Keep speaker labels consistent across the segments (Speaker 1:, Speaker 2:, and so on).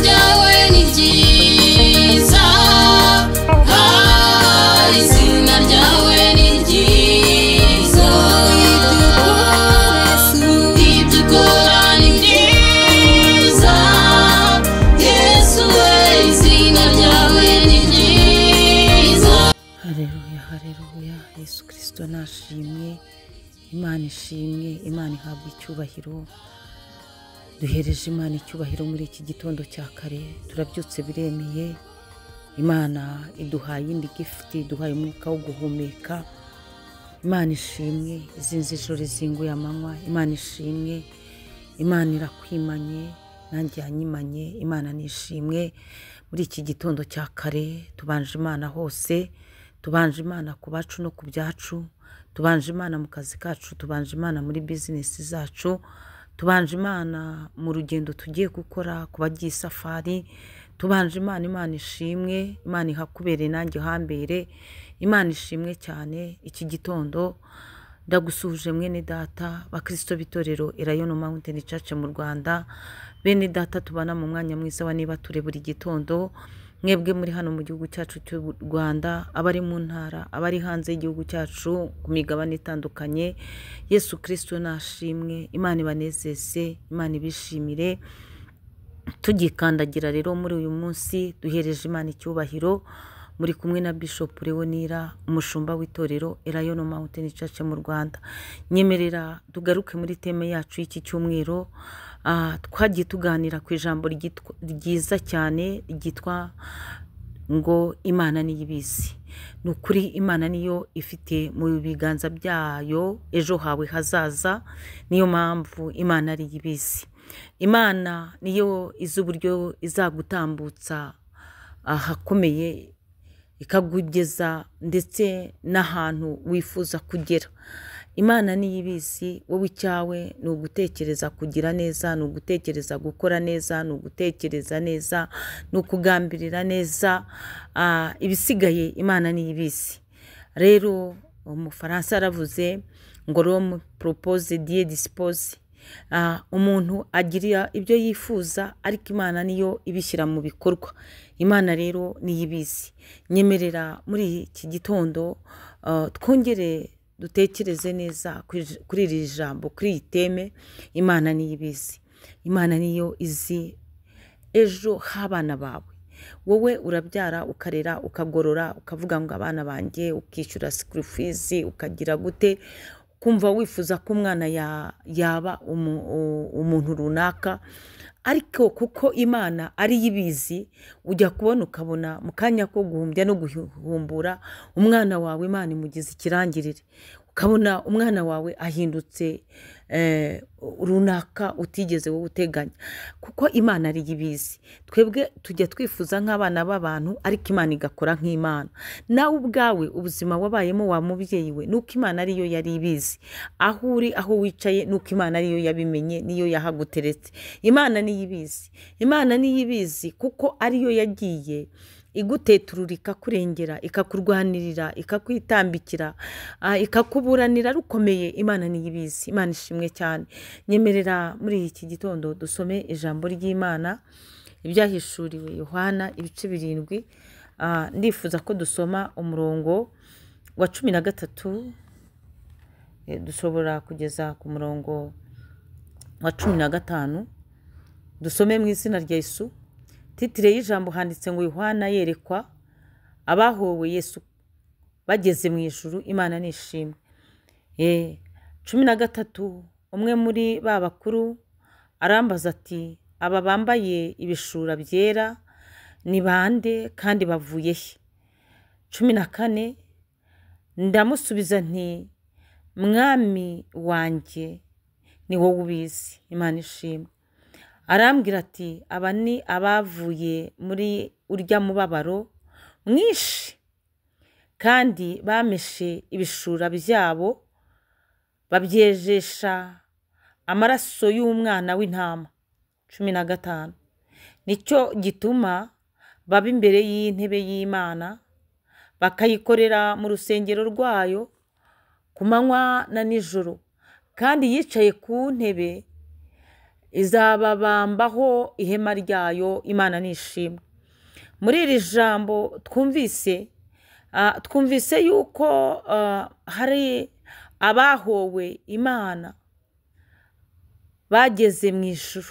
Speaker 1: ryawe ni ryiza, izina ryawe ni ryiza, ibyo ukora ni byiza, Yesu we, izina ryawe ni ryiza.
Speaker 2: Haleluya, haleluya. Yesu Kristo nashimwe, Imana ishimwe, Imana ihabwa icyubahiro. Duhereje Imana icyubahiro muri iki gitondo cya kare, turabyutse biremeye. Imana iduhaye indi gift, iduhaye umwuka wo guhumeka. Imana ishimwe, izinze ijoro zinguye amanywa. Imana ishimwe, Imana irakwimanye, nanjye yanyimanye. Imana nishimwe muri iki gitondo cya kare. Tubanje Imana hose, tubanje Imana ku bacu no ku byacu, tubanje Imana mu kazi kacu, tubanje Imana muri business zacu, tubanje Imana mu rugendo tugiye gukora ku bagiye safari, tubanje Imana. Imana ishimwe, Imana ihakubere nanjye hambere. Imana ishimwe cyane. Iki gitondo ndagusuhuje mwene data bakristo bitorero Elayono Mountain Church mu Rwanda. Bene data tubana mu mwanya mwiza wa niba ture buri gitondo, mwebwe muri hano mu gihugu cyacu cy'u Rwanda, abari mu ntara, abari hanze y'igihugu cyacu ku migabane itandukanye. Yesu Kristo nashimwe, Imana ibanezeze, Imana ibishimire. Tugikandagira rero muri uyu munsi, duhereje Imana icyubahiro. Muri kumwe na Bishop Leonira, umushumba w'itorero Elayono Mountain Church mu Rwanda. Nyemerera tugaruke muri teme yacu y'iki cyumweru. Twagiye tuganira ku ijambo ryiza cyane ryitwa ngo Imana niyo ibizi. Ni ukuri Imana niyo ifite mu biganza byayo ejo hawe hazaza. Niyo mpamvu Imana ari ibizi. Imana niyo izi uburyo izagutambutsa ahakomeye, ikagugeza ndetse n'ahantu wifuza kugera. Imana niyo ibizi. Wowe icyawe ni ugutekereza kugira neza, ni ugutekereza gukora neza, ni ugutekereza neza, ni ukugambirira neza. Ibisigaye Imana niyo ibizi. Rero umufaransa aravuze ngo l'homme propose, Dieu dispose. Umuntu agira ibyo yifuza, ariko Imana niyo ibishyira mu bikorwa. Imana rero niyo ibizi. Nyemerera muri iki gitondo twongere dutekereze neza kuri iri jambo, kuri iyi teme. Imana niyo ibizi. Imana niyo izi ejo h'abana bawe. Wowe urabyara, ukarera, ukagorora, ukavuga ngo abana banjye, ukishyura school fees, ukagira gute, kumva wifuza ko umwana yaba umuntu runaka. Ariko kuko Imana ari yibizi, ujya kubona ukabona mu kanya ko guhumbya no guhumbura umwana wawe Imana imugize ikirangirire. Ukabona umwana wawe ahindutse runaka utigeze wowe uteganya. Kuko Imana ari yibizi. Twebwe tujya twifuza nk'abana b'abantu, ariko Imana igakora nk'Imana. Nawe ubwawe ubuzima wabayemo wa mubyeyi we, nuko Imana ariyo yari ibizi. Aho uri, aho wicaye, nuko Imana ariyo yabimenye, niyo yahaguteretse. Imana niyo ibizi. Imana niyo ibizi kuko ariyo yagiye iguteturura, ikakurengera, ikakurwanirira, ikakwitambikira, ikakuburanira rukomeye. Imana niyo ibizi. Imana ishimwe cyane. Nyemerera muri iki gitondo dusome ijambo ry'Imana, ibyahishuriwe Yohana ibice 7. Ndifuza ko dusoma umurongo wa 13, dushobora kugeza ku murongo wa 15. Dusome mu izina rya Yesu. Titire y'ijambo handitse ngo Yohana yerekwa abahowe Yesu bageze mu ijuru. Imana nishimwe. 13. Umwe muri ba bakuru arambaza ati, aba bambaye ibishura byera ni bande kandi bavuye he? 14. Ndamusubiza nti, mwami wanjye ni wowe ubizi. Imana ishimwe. Arambwira ati, aba ni abavuye muri urya mubabaro mwinshi, kandi bameshe ibishura byabo babyejesha amaraso y'umwana w'intama. 15. Nicyo gituma baba imbere y'intebe y'Imana, bakayikorera mu rusengero rwayo ku manywa na nijoro. Kandi yicaye ku ntebe izababambaho ihema ryayo. Imana nishimwe. Muri iri jambo twumvise yuko hari abahowe Imana bageze mu ijuru.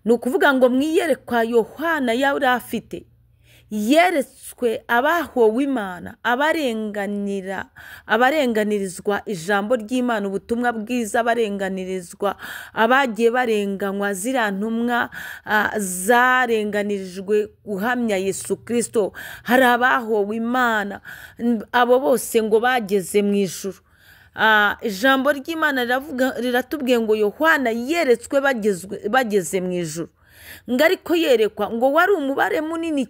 Speaker 2: Ni ukuvuga ngo mu iyerekwa Yohana yari afite, yeretswe abahowe Imana, abarenganirizwa ijambo ry'Imana, ubutumwa bwiza, abarenganirizwa, abagiye barenganywa, ziriya ntumwa zarenganirijwe guhamya Yesu Kristo. Hari abahowe Imana, abo bose ngo bageze mu ijuru. Ijambo ry'Imana riratubwiye ngo Yohana yeretswe bageze mu ijuru. Ngo ariko yerekwa ngo wari umubare munini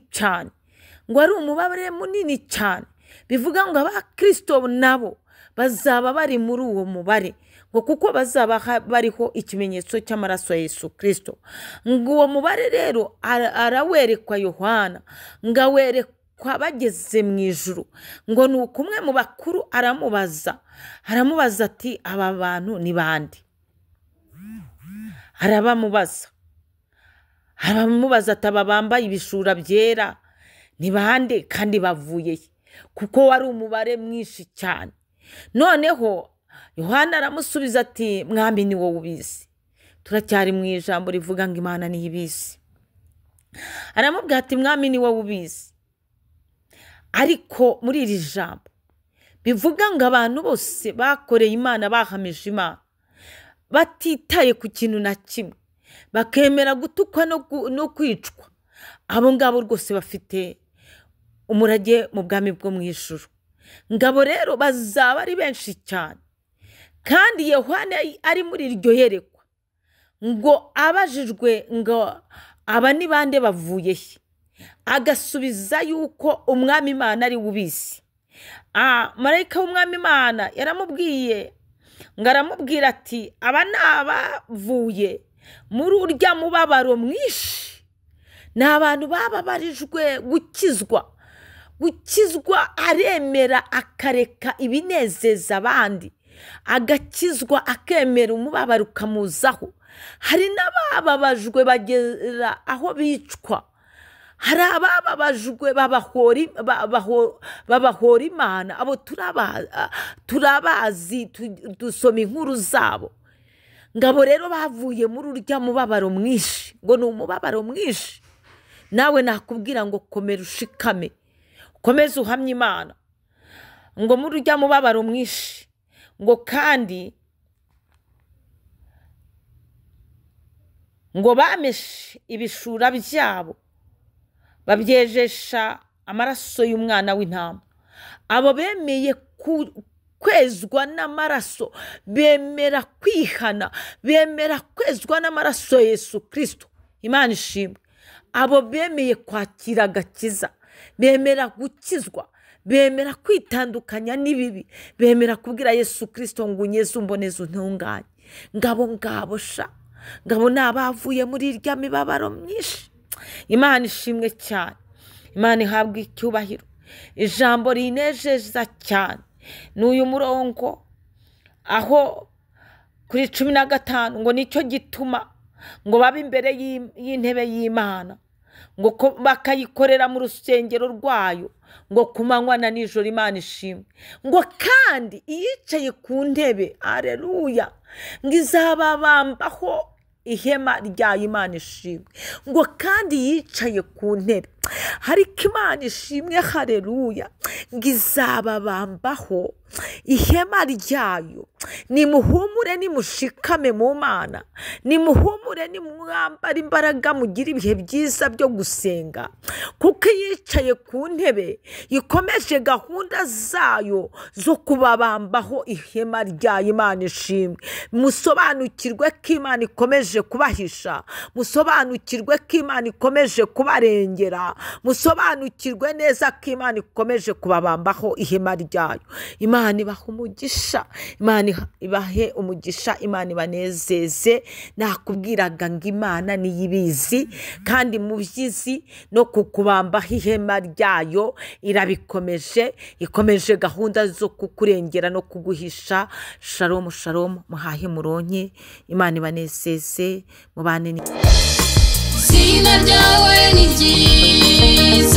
Speaker 2: cyane, bivuga ngo abakristo nabo bazaba bari muri uwo mubare, ngo kuko bazaba bariho ikimenyetso cy'amaraso ya Yesu Kristo. Ngo uwo mubare rero arawerekwa Yohana, ngo awerekwa bageze mu ijuru. Ngo ni umwe mu bakuru aramubaza ati aba bantu ni bande? Aramubaza ati aba bambaye ibishura byera ni bande kandi bavuye? Kuko wari umubare mwinshi cyane. Noneho Yohana aramusubiza ati mwami ni wowe ubizi. Turacyari mu ijambo rivuga ngo Imana ni ibizi. Aramubwira ati mwami ni wowe ubizi. Ariko muri iri jambo bivuga ngo abantu bose bakoreye Imana, bahamije Imana, batitaye ku kintu na kimwe, bakemera gutukwa no kwicwa, abo ngabo rwose bafite umurage mu bwami bwo mu ijuru. Ngabo rero bazaba ari benshi cyane. Kandi Yohana ari muri iryo yerekwa, ngo abajijwe ngo aba ni bande bavuye he, agasubiza yuko umwami Imana ari ubizi. Marayika w'umwami Imana yaramubwiye, ngo aramubwira ati aba ni abavuye muri urya mubabaro mwinshi. Ni abantu bababarijwe gukizwa, aremera akareka ibinezeza abandi, agakizwa akemera umubabaro ukamuzaho. Hari n'abababajwe bagera aho bicwa, hari abababajwe babahora Imana. Abo turabazi, dusoma inkuru zabo. Ngabo rero bavuye muri urya mubabaro mwinshi. Ngo ni umubabaro mwinshi. Nawe nakubwira ngo komera ushikame, komeza uhamye Imana. Ngo muri urya mubabaro mwinshi, ngo kandi ngo bameshe ibishura byabo, babyejesha amaraso y'umwana w'intama. Abo bemeye kwezwa n'amaraso, bemera kwihana, bemera kwezwa n'amaraso ya Yesu Kristo. Imana ishimwe. Abo bemeye kwakira agakiza, bemera gukizwa, bemera kwitandukanya n'ibibi, bemera kubwira Yesu Kristo ngo unyeze umboneze untunganye. Ngabo ni abavuye muri irya mibabaro myinshi. Imana ishimwe cyane. Imana ihabwa icyubahiro. Ijambo rinejeza cyane n'uyu murongo aho kuri 15 ngo nicyo gituma ngo babe imbere y'intebe y'Imana, ngo bakayikorera mu rusengero rwayo, ngo kumanywa na nijoro. Imana ishimwe. Ngo kandi iyicaye ku ntebe, haleluya, ngo izababambaho ihema rya Imana ishimwe. Ngo kandi yicaye ku ntebe, ariko Imana ishimwe, haleluya, ngo izababambaho ihema ryayo. Nimuhumure, nimushikame mu Mana, nimuhumure, nimwambara imbaraga, mugira ibihe byiza byo gusenga, kuko yicaye ku ntebe ikomeje gahunda zayo zo kubabambaho ihema rya Imana ishimwe. Musobanukirwe ko Imana ikomeje kubahisha, musobanukirwe ko Imana ikomeje kubarengera, musobanukirwe neza ko Imana ikomeje kubabambaho ihema ryayo. Imana ibaha umugisha, Imana ibahe umugisha, Imana ibanezeze. Nakubwiraga ngo Imana niyo ibizi, kandi mu byizi no kukubambaho ihema ryayo irabikomeje, ikomeje gahunda zo kukurengera no kuguhisha. Shalom shalom, muhahe muronke, Imana ibanezeze, mubane
Speaker 1: izina ryawe ni ryiza.